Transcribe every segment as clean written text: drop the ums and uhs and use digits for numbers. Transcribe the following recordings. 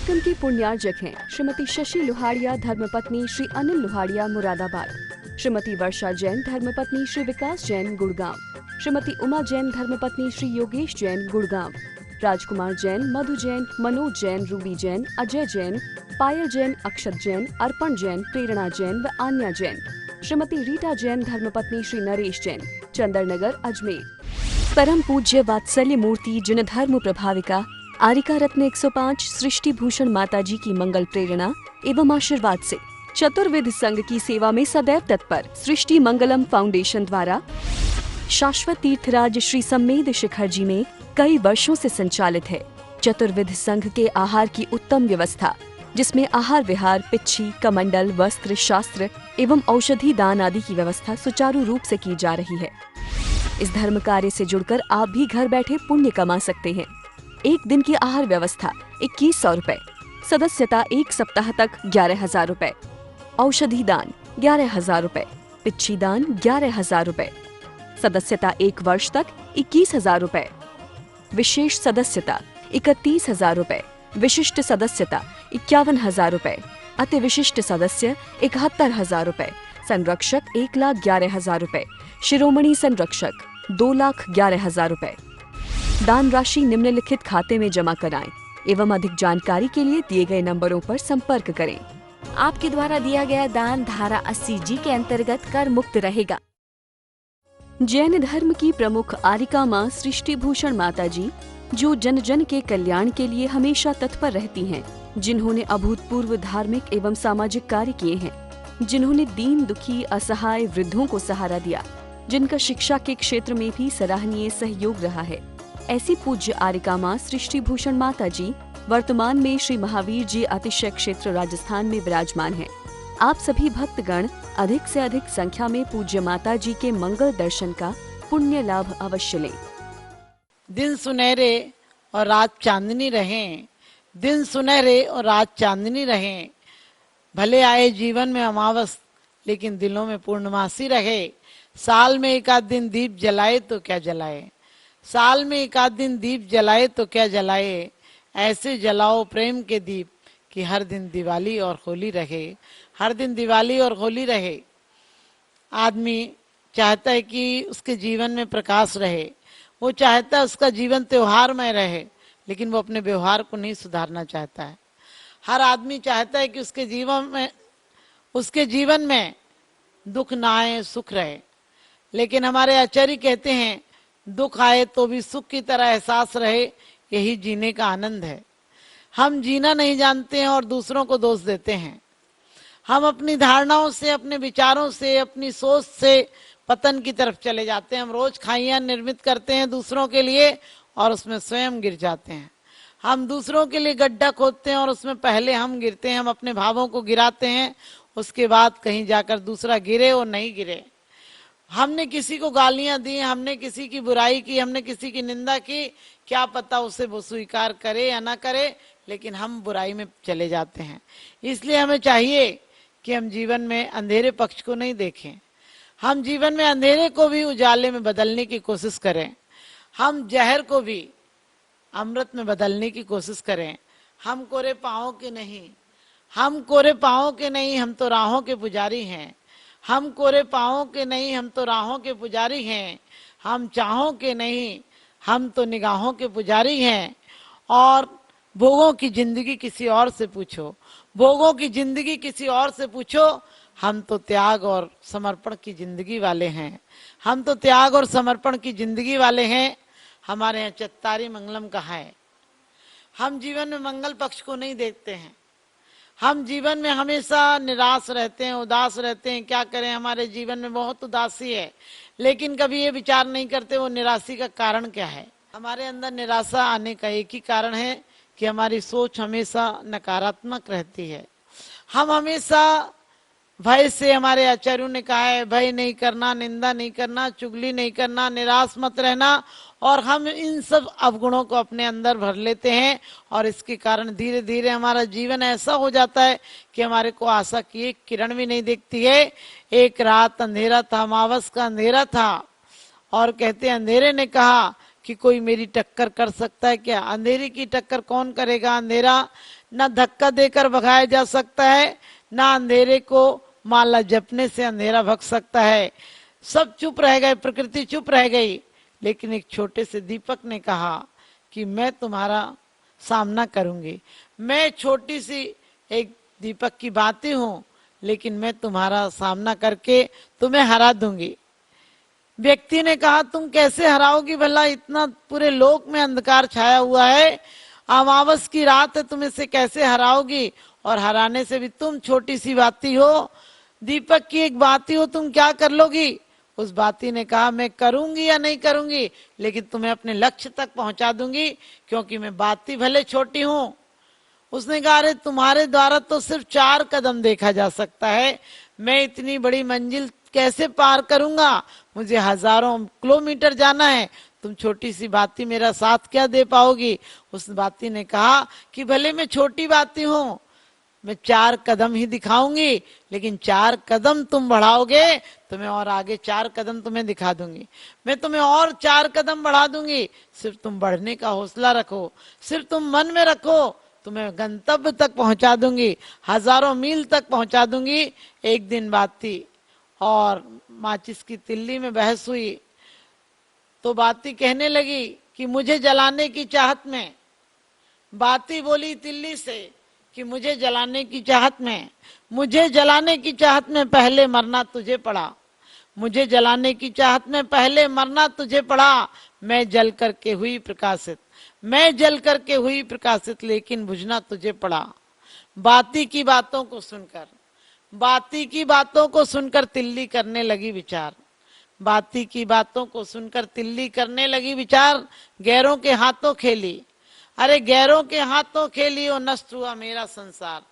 कार्यक्रम के पुण्यार्जक हैं श्रीमती शशि लोहाड़िया धर्मपत्नी श्री अनिल लोहाड़िया मुरादाबाद, श्रीमती वर्षा जैन धर्मपत्नी श्री विकास जैन गुड़गांव, श्रीमती उमा जैन धर्मपत्नी श्री योगेश जैन गुड़गांव, राजकुमार जैन, मधु जैन, मनोज जैन, रूबी जैन, अजय जैन, पायल जैन, अक्षत जैन, अर्पण जैन, प्रेरणा जैन व आन्या जैन, श्रीमती रीटा जैन धर्मपत्नी श्री नरेश जैन, चंदरनगर अजमेर। परम पूज्य वात्सल्य मूर्ति जिन धर्म प्रभाविका आरिका रत्न 105 सृष्टि भूषण माता जी की मंगल प्रेरणा एवं आशीर्वाद से चतुर्विध संघ की सेवा में सदैव तत्पर सृष्टि मंगलम फाउंडेशन द्वारा शाश्वत तीर्थराज श्री सम्मेद शिखर जी में कई वर्षों से संचालित है चतुर्विध संघ के आहार की उत्तम व्यवस्था, जिसमें आहार विहार, पिच्छी, कमंडल, वस्त्र, शास्त्र एवं औषधि दान आदि की व्यवस्था सुचारू रूप से की जा रही है। इस धर्म कार्य से जुड़कर आप भी घर बैठे पुण्य कमा सकते हैं। एक दिन की आहार व्यवस्था 2100 रुपए, सदस्यता 1 सप्ताह तक 11,000 रुपए, औषधि दान 11,000 रुपए, पिच्छी दान 11,000 रुपए, सदस्यता 1 वर्ष तक 21,000 रुपए, विशेष सदस्यता 31,000 रुपए, विशिष्ट सदस्यता 51,000 रुपए, अति विशिष्ट सदस्य 71,000 रुपए, संरक्षक 1,11,000 रुपए, शिरोमणि संरक्षक 2,11,000 रुपए। दान राशि निम्नलिखित खाते में जमा कराएं एवं अधिक जानकारी के लिए दिए गए नंबरों पर संपर्क करें। आपके द्वारा दिया गया दान धारा 80G के अंतर्गत कर मुक्त रहेगा। जैन धर्म की प्रमुख आरिका माँ सृष्टि भूषण माता जी, जो जन जन के कल्याण के लिए हमेशा तत्पर रहती हैं, जिन्होंने अभूतपूर्व धार्मिक एवं सामाजिक कार्य किए हैं, जिन्होंने दीन दुखी असहाय वृद्धों को सहारा दिया, जिनका शिक्षा के क्षेत्र में भी सराहनीय सहयोग रहा है, ऐसी पूज्य आरिका माँ सृष्टि भूषण माता जी वर्तमान में श्री महावीर जी अतिशय क्षेत्र राजस्थान में विराजमान हैं। आप सभी भक्तगण अधिक से अधिक संख्या में पूज्य माता जी के मंगल दर्शन का पुण्य लाभ अवश्य लें। दिन सुनहरे और रात चांदनी रहें, दिन सुनहरे और रात चांदनी रहें। भले आए जीवन में अमावस, लेकिन दिलों में पूर्णमासी रहे। साल में एक आध दिन दीप जलाए तो क्या जलाए, साल में एक आध दिन दीप जलाए तो क्या जलाए। ऐसे जलाओ प्रेम के दीप कि हर दिन दिवाली और होली रहे, हर दिन दिवाली और होली रहे। आदमी चाहता है कि उसके जीवन में प्रकाश रहे, वो चाहता है उसका जीवन त्योहारमय रहे, लेकिन वो अपने व्यवहार को नहीं सुधारना चाहता है। हर आदमी चाहता है कि उसके जीवन में दुख ना आए, सुख रहे। लेकिन हमारे आचार्य कहते हैं दुख आए तो भी सुख की तरह एहसास रहे, यही जीने का आनंद है। हम जीना नहीं जानते हैं और दूसरों को दोष देते हैं। हम अपनी धारणाओं से, अपने विचारों से, अपनी सोच से पतन की तरफ चले जाते हैं। हम रोज खाइयां निर्मित करते हैं दूसरों के लिए और उसमें स्वयं गिर जाते हैं। हम दूसरों के लिए गड्ढा खोदते हैं और उसमें पहले हम गिरते हैं। हम अपने भावों को गिराते हैं, उसके बाद कहीं जाकर दूसरा गिरे और नहीं गिरे। हमने किसी को गालियां दी, हमने किसी की बुराई की, हमने किसी की निंदा की, क्या पता उसे वो स्वीकार करे या ना करे, लेकिन हम बुराई में चले जाते हैं। इसलिए हमें चाहिए कि हम जीवन में अंधेरे पक्ष को नहीं देखें, हम जीवन में अंधेरे को भी उजाले में बदलने की कोशिश करें। हम जहर को भी अमृत में बदलने की कोशिश करें। हम कोरे पाँवों के नहीं, हम कोरे पाँवों के नहीं, हम तो राहों के पुजारी हैं। हम कोरे पाँवों के नहीं, हम तो राहों के पुजारी हैं। हम चाहों के नहीं, हम तो निगाहों के पुजारी हैं। और भोगों की जिंदगी किसी और से पूछो, भोगों की जिंदगी किसी और से पूछो। हम तो त्याग और समर्पण की जिंदगी वाले हैं, हम तो त्याग और समर्पण की जिंदगी वाले हैं। हमारे यहाँ चत्तारी मंगलम कहा है। हम जीवन में मंगल पक्ष को नहीं देखते हैं। हम जीवन में हमेशा निराश रहते हैं, उदास रहते हैं। क्या करें, हमारे जीवन में बहुत उदासी है, लेकिन कभी ये विचार नहीं करते वो निराशी का कारण क्या है। हमारे अंदर निराशा आने का एक ही कारण है कि हमारी सोच हमेशा नकारात्मक रहती है। हम हमेशा भय से, हमारे आचार्यों ने कहा है, भय नहीं करना, निंदा नहीं करना, चुगली नहीं करना, निराश मत रहना। और हम इन सब अवगुणों को अपने अंदर भर लेते हैं और इसके कारण धीरे धीरे हमारा जीवन ऐसा हो जाता है कि हमारे को आशा की एक किरण भी नहीं दिखती है। एक रात अंधेरा था, अमावस का अंधेरा था, और कहते अंधेरे ने कहा कि कोई मेरी टक्कर कर सकता है क्या। अंधेरे की टक्कर कौन करेगा। अंधेरा न धक्का देकर भगाया जा सकता है, ना अंधेरे को माला जपने से अंधेरा भग सकता है। सब चुप रह गए, प्रकृति चुप रह गई, लेकिन एक छोटे से दीपक ने कहा कि मैं तुम्हारा सामना करूंगी। मैं छोटी सी एक दीपक की बाती हूं, लेकिन मैं तुम्हारा सामना करके तुम्हें हरा दूंगी। व्यक्ति ने कहा तुम कैसे हराओगी भला, इतना पूरे लोक में अंधकार छाया हुआ है, अमावस की रात है, तुम इसे कैसे हराओगी? और हराने से भी तुम छोटी सी बाती हो, दीपक की एक बाती हो, तुम क्या कर लोगी? उस बाती ने कहा मैं करूंगी या नहीं करूंगी, लेकिन तुम्हें अपने लक्ष्य तक पहुंचा दूंगी, क्योंकि मैं बाती भले छोटी हूं। उसने कहा अरे तुम्हारे द्वारा तो सिर्फ 4 कदम देखा जा सकता है, मैं इतनी बड़ी मंजिल कैसे पार करूंगा? मुझे हजारों किलोमीटर जाना है, तुम छोटी सी बाती मेरा साथ क्या दे पाओगी? उस बाती ने कहा कि भले मैं छोटी बाती हूं, मैं 4 कदम ही दिखाऊंगी, लेकिन 4 कदम तुम बढ़ाओगे तो मैं और आगे 4 कदम तुम्हें दिखा दूंगी। मैं तुम्हें और 4 कदम बढ़ा दूंगी, सिर्फ तुम बढ़ने का हौसला रखो, सिर्फ तुम मन में रखो, तुम्हें गंतव्य तक पहुंचा दूंगी, हजारों मील तक पहुंचा दूंगी। एक दिन बात थी और माचिस की तिल्ली में बहस हुई, तो बाती कहने लगी कि मुझे जलाने की चाहत में, बाती बोली तिल्ली से कि मुझे जलाने की चाहत में, मुझे जलाने की चाहत में पहले मरना तुझे पड़ा, मुझे जलाने की चाहत में पहले मरना तुझे पड़ा। मैं जल करके हुई प्रकाशित, मैं जल करके हुई प्रकाशित, लेकिन बुझना तुझे पड़ा। बाती की बातों को सुनकर, बाती की बातों को सुनकर तिल्ली करने लगी विचार, बाती की बातों को सुनकर तिल्ली करने लगी विचार। गैरों के हाथों खेली, अरे गैरों के हाथों खेली और नष्ट हुआ मेरा संसार,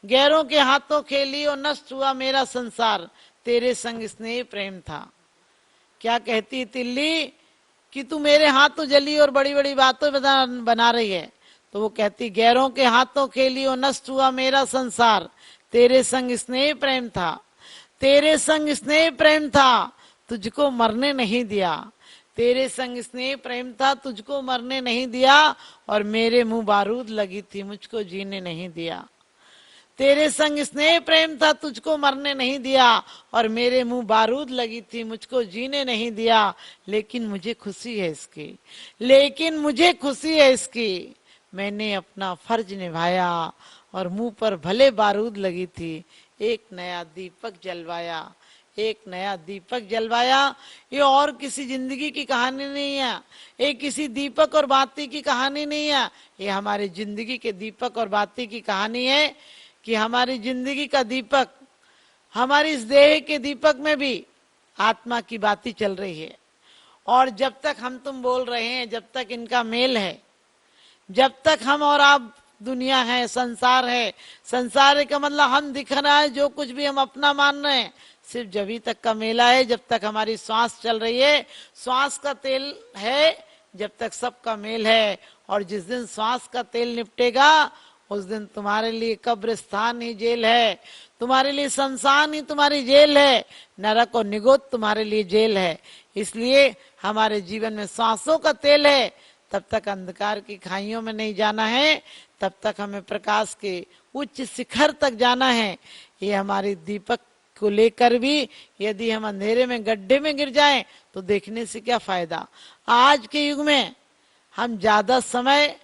गैरों के हाथों खेली और नष्ट हुआ मेरा संसार, तेरे संग स्नेह प्रेम था। क्या कहती तिल्ली कि तू मेरे हाथों जली और बड़ी बड़ी बातें बना रही है? तो वो कहती गैरों के हाथों खेली और नष्ट हुआ मेरा संसार, तेरे संग स्नेह प्रेम था, तेरे संग स्नेह प्रेम था, तुझको मरने नहीं दिया, तेरे संग स्नेह प्रेम था, तुझको मरने नहीं दिया, और मेरे मुंह बारूद लगी थी, मुझको जीने नहीं दिया। तेरे संग स्नेह प्रेम था, तुझको मरने नहीं दिया, और मेरे मुंह बारूद लगी थी, मुझको जीने नहीं दिया, लेकिन मुझे खुशी है इसकी, लेकिन मुझे खुशी है इसकी, मैंने अपना फर्ज निभाया, और मुंह पर भले बारूद लगी थी, एक नया दीपक जलवाया, एक नया दीपक जलवाया। ये और किसी जिंदगी की कहानी नहीं है, ये किसी दीपक और बाती की कहानी नहीं है, ये हमारी जिंदगी के दीपक और बाती की कहानी है कि हमारी जिंदगी का दीपक, हमारी इस देह के दीपक में भी आत्मा की बाती चल रही है। और जब तक हम तुम बोल रहे हैं, जब तक इनका मेल है, जब तक हम और आप दुनिया है, संसार है, संसार का मतलब हम दिख रहा है, जो कुछ भी हम अपना मान रहे हैं, सिर्फ जब तक का मेला है, जब तक हमारी श्वास चल रही है, श्वास का तेल है, जब तक सबका मेल है। और जिस दिन श्वास का तेल निपटेगा, उस दिन तुम्हारे लिए कब्रिस्तान ही जेल है, तुम्हारे लिए शमशान ही तुम्हारी जेल है, नरक और निगोद तुम्हारे लिए जेल है। इसलिए हमारे जीवन में सांसों का तेल है, तब तक अंधकार की खाइयों में नहीं जाना है, तब तक हमें प्रकाश के उच्च शिखर तक जाना है। ये हमारी दीपक को लेकर भी यदि हम अंधेरे में गड्ढे में गिर जाएं तो देखने से क्या फायदा। आज के युग में हम ज्यादा समय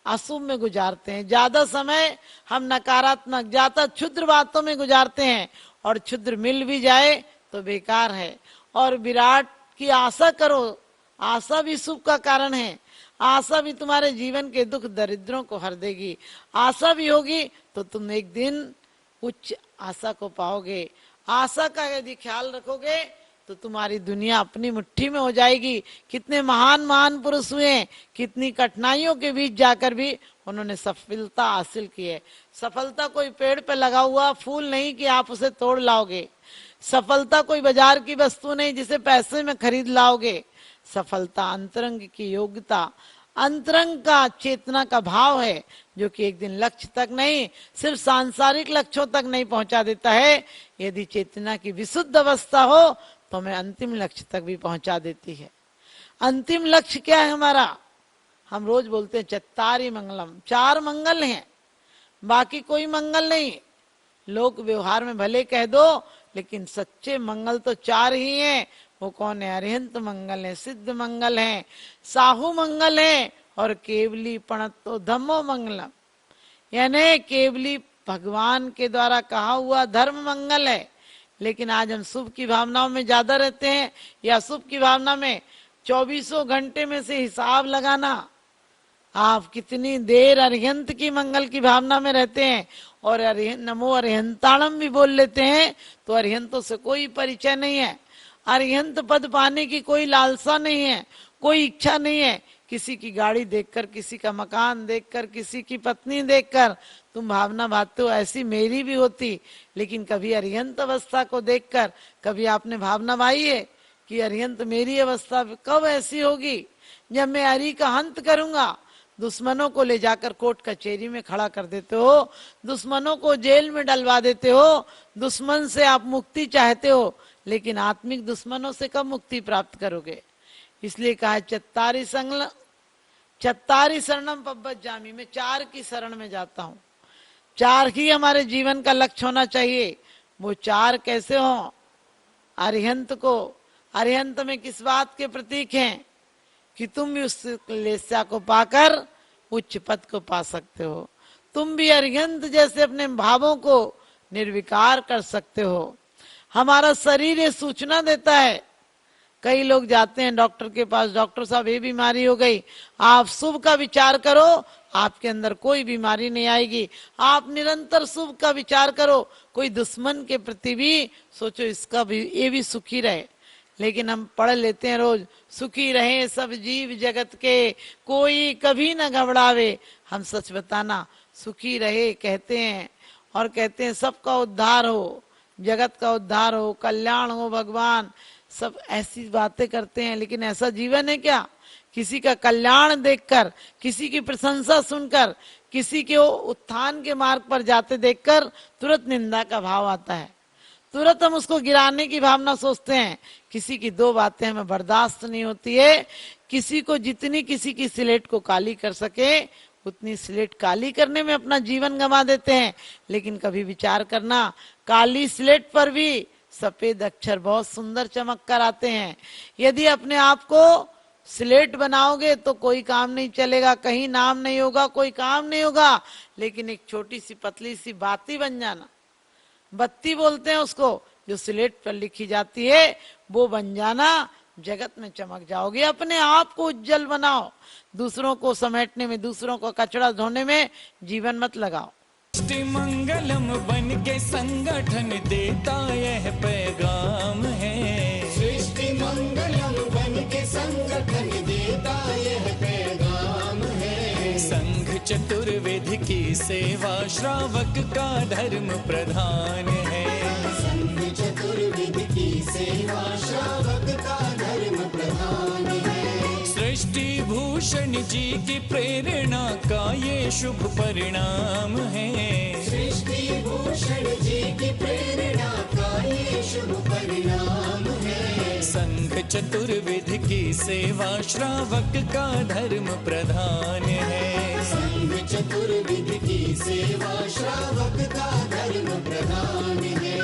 अशुभ में गुजारते हैं, ज्यादा समय हम नकारात्मक, ज्यादा क्षुद्र बातों में गुजारते हैं, और क्षुद्र मिल भी जाए तो बेकार है। और विराट की आशा करो, आशा भी शुभ का कारण है, आशा भी तुम्हारे जीवन के दुख दरिद्रों को हर देगी। आशा भी होगी तो तुम एक दिन उच्च आशा को पाओगे। आशा का यदि ख्याल रखोगे तो तुम्हारी दुनिया अपनी मुट्ठी में हो जाएगी। कितने महान महान पुरुष हुए, कितनी कठिनाइयों के बीच जाकर भी उन्होंने सफलता हासिल की है। सफलता कोई पेड़ पे लगा हुआ फूल नहीं कि आप उसे तोड़ लाओगे, सफलता कोई बाजार की वस्तु नहीं जिसे पैसे में खरीद लाओगे। सफलता अंतरंग की योग्यता, अंतरंग का चेतना का भाव है, जो कि एक दिन लक्ष्य तक नहीं, सिर्फ सांसारिक लक्ष्यों तक नहीं पहुंचा देता है। यदि चेतना की विशुद्ध अवस्था हो तो हमें अंतिम लक्ष्य तक भी पहुंचा देती है। अंतिम लक्ष्य क्या है हमारा? हम रोज बोलते हैं चत्तारी मंगलम, 4 मंगल हैं। बाकी कोई मंगल नहीं। लोक व्यवहार में भले कह दो, लेकिन सच्चे मंगल तो 4 ही हैं। वो कौन है? अरिहंत मंगल है, सिद्ध मंगल है, साहू मंगल है और केवली पणतो धम्मो मंगलम, यानी केवली भगवान के द्वारा कहा हुआ धर्म मंगल है। लेकिन आज हम शुभ की भावनाओं में ज्यादा रहते हैं, या शुभ की भावना में 24 घंटे में से हिसाब लगाना आप कितनी देर अरिहंत की मंगल की भावना में रहते हैं और नमो अरिहंताणम भी बोल लेते हैं, तो अरिहंतों से कोई परिचय नहीं है, अरिहंत पद पाने की कोई लालसा नहीं है, कोई इच्छा नहीं है। किसी की गाड़ी देखकर, किसी का मकान देखकर, किसी की पत्नी देखकर तुम भावना भाते हो, ऐसी मेरी भी होती। लेकिन कभी अरिहंत अवस्था को देखकर कभी आपने भावना भाई है कि अरिहंत मेरी अवस्था कब ऐसी होगी जब मैं अरि का हंत करूंगा। दुश्मनों को ले जाकर कोर्ट कचहरी में खड़ा कर देते हो, दुश्मनों को जेल में डलवा देते हो, दुश्मन से आप मुक्ति चाहते हो, लेकिन आत्मिक दुश्मनों से कब मुक्ति प्राप्त करोगे? इसलिए कहा चत्तारी शरणम पब्बत जामी, मैं 4 की शरण में जाता हूँ। 4 ही हमारे जीवन का लक्ष्य होना चाहिए। वो 4 कैसे हो? अरिहंत को, अरिहंत में किस बात के प्रतीक हैं कि तुम भी उस लेस्या को पाकर उच्च पद को पा सकते हो, तुम भी अरिहंत जैसे अपने भावों को निर्विकार कर सकते हो। हमारा शरीर ये सूचना देता है। कई लोग जाते हैं डॉक्टर के पास, डॉक्टर साहब ये बीमारी हो गई, आप शुभ का विचार करो, आपके अंदर कोई बीमारी नहीं आएगी। आप निरंतर शुभ का विचार करो, कोई दुश्मन के प्रति भी सोचो, इसका भी, ये भी सुखी रहे। लेकिन हम पढ़ लेते हैं रोज, सुखी रहे सब जीव जगत के, कोई कभी न घबरावे। हम सच बताना, सुखी रहे कहते हैं और कहते हैं सबका उद्धार हो, जगत का उद्धार हो, कल्याण हो, भगवान, सब ऐसी बातें करते हैं। लेकिन ऐसा जीवन है क्या? किसी का कल्याण देखकर, किसी की प्रशंसा सुनकर, किसी के उत्थान के मार्ग पर जाते देखकर तुरंत निंदा का भाव आता है, तुरंत हम उसको गिराने की भावना सोचते हैं। किसी की 2 बातें हमें बर्दाश्त नहीं होती है। किसी को जितनी किसी की स्लेट को काली कर सके उतनी स्लेट काली करने में अपना जीवन गंवा देते हैं। लेकिन कभी विचार करना, काली स्लेट पर भी सफेद अक्षर बहुत सुंदर चमक कर आते हैं। यदि अपने आप को स्लेट बनाओगे तो कोई काम नहीं चलेगा, कहीं नाम नहीं होगा, कोई काम नहीं होगा। लेकिन एक छोटी सी पतली सी बाती बन जाना, बत्ती बोलते हैं उसको, जो स्लेट पर लिखी जाती है, वो बन जाना, जगत में चमक जाओगे। अपने आप को उज्जवल बनाओ, दूसरों को समेटने में, दूसरों को कचरा धोने में जीवन मत लगाओ। सृष्टि मंगलम बन के संगठन देता यह पैगाम है, सृष्टि मंगलम बन के संगठन देता यह पैगाम है। संघ चतुर्वेद की सेवा श्रावक का धर्म प्रधान है, संघ चतुर्वेद की सेवा श्रावक का धर्म प्रधान है। सृष्टि भूषण जी की प्रेरणा का ये शुभ परिणाम है, सृष्टि भूषण जी की प्रेरणा का ये शुभ परिणाम है। संघ चतुर्वेद की सेवा श्रावक का धर्म प्रधान है, संघ चतुर्वेद की सेवा श्रावक का धर्म प्रधान है।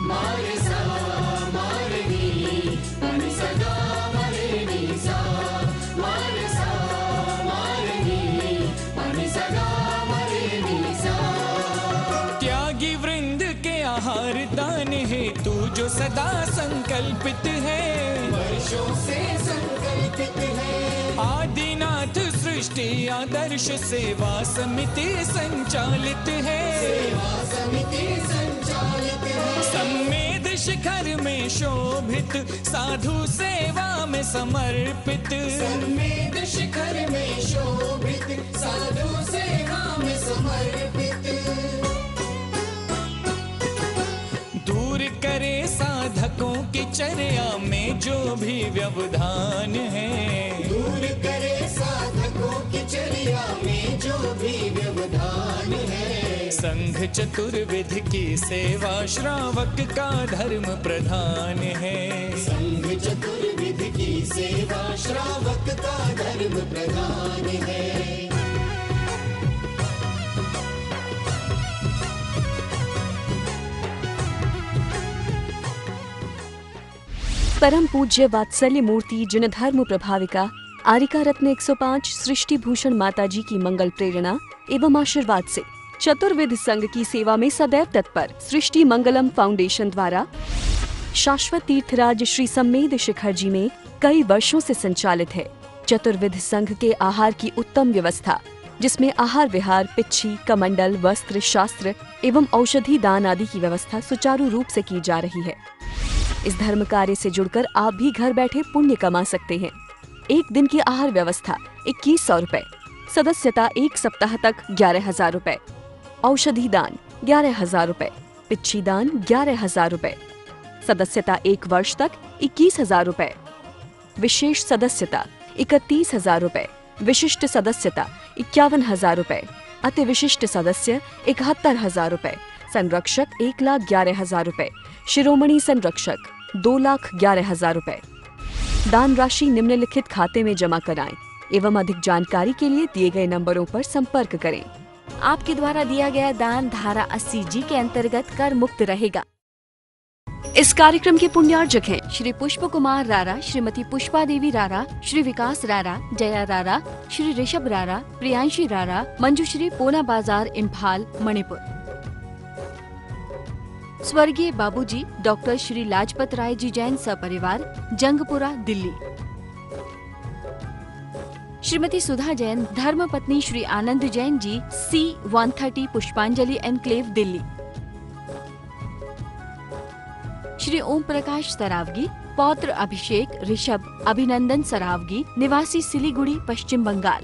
मारे सा मारे नी मनि सदा मरे नी सा, मारे सा मारे नी मनि सदा मरे नी सा। त्यागी वृंद के आहार दान है तू जो सदा संकल्पित है, वर्षों से संकल्पित है। आदिनाथ सृष्टि आदर्श सेवा समिति संचालित है, सेवा समिति संचालित है। सम्मेद शिखर में शोभित साधु सेवा में समर्पित, सम्मेद शिखर में शोभित साधु सेवा में समर्पित। दूर करे साधकों की चर्या में जो भी व्यवधान है, दूर करे साधकों की चर्या में जो भी व्यवधान है। संघ चतुर्विध की सेवा श्रावक का धर्म प्रधान है। संघ चतुर्विध की सेवा श्रावक का धर्म प्रधान है। परम पूज्य वात्सल्य मूर्ति जिन धर्म प्रभाविका आरिका रत्न 105 सृष्टि भूषण माता जी की मंगल प्रेरणा एवं आशीर्वाद से चतुर्विध संघ की सेवा में सदैव तत्पर सृष्टि मंगलम फाउंडेशन द्वारा शाश्वत तीर्थराज श्री सम्मेद शिखर जी में कई वर्षों से संचालित है चतुर्विध संघ के आहार की उत्तम व्यवस्था, जिसमें आहार विहार, पिच्छी, कमंडल, वस्त्र, शास्त्र एवं औषधि दान आदि की व्यवस्था सुचारू रूप से की जा रही है। इस धर्म कार्य से जुड़कर आप भी घर बैठे पुण्य कमा सकते हैं। एक दिन की आहार व्यवस्था 2100 रुपए, सदस्यता 1 सप्ताह तक 11,000 रुपए, औषधि दान 11,000 रुपए, पिच्छी दान 11,000 रुपए, सदस्यता 1 वर्ष तक 21,000 रुपए, विशेष सदस्यता 31,000 रुपए, विशिष्ट सदस्यता 51,000 रुपए, अति विशिष्ट सदस्य 71,000 रुपए, संरक्षक 1,11,000 रुपए, शिरोमणि संरक्षक 2,11,000 रुपए। दान राशि निम्नलिखित खाते में जमा कराएं एवं अधिक जानकारी के लिए दिए गए नंबरों पर संपर्क करें। आपके द्वारा दिया गया दान धारा 80G के अंतर्गत कर मुक्त रहेगा। इस कार्यक्रम के पुण्यार्जक हैं श्री पुष्प कुमार रारा, श्रीमती पुष्पा देवी रारा, श्री विकास रारा, जया रारा, श्री ऋषभ रारा, प्रियांशी रारा, मंजुश्री, पोना बाजार, इम्फाल, मणिपुर। स्वर्गीय बाबूजी डॉक्टर श्री लाजपत राय जी जैन सपरिवार, जंगपुरा, दिल्ली। श्रीमती सुधा जैन, धर्मपत्नी श्री आनंद जैन जी, C130 पुष्पांजलि एनक्लेव, दिल्ली। श्री ओम प्रकाश सरावगी, पौत्र अभिषेक ऋषभ अभिनंदन सरावगी, निवासी सिलीगुड़ी, पश्चिम बंगाल।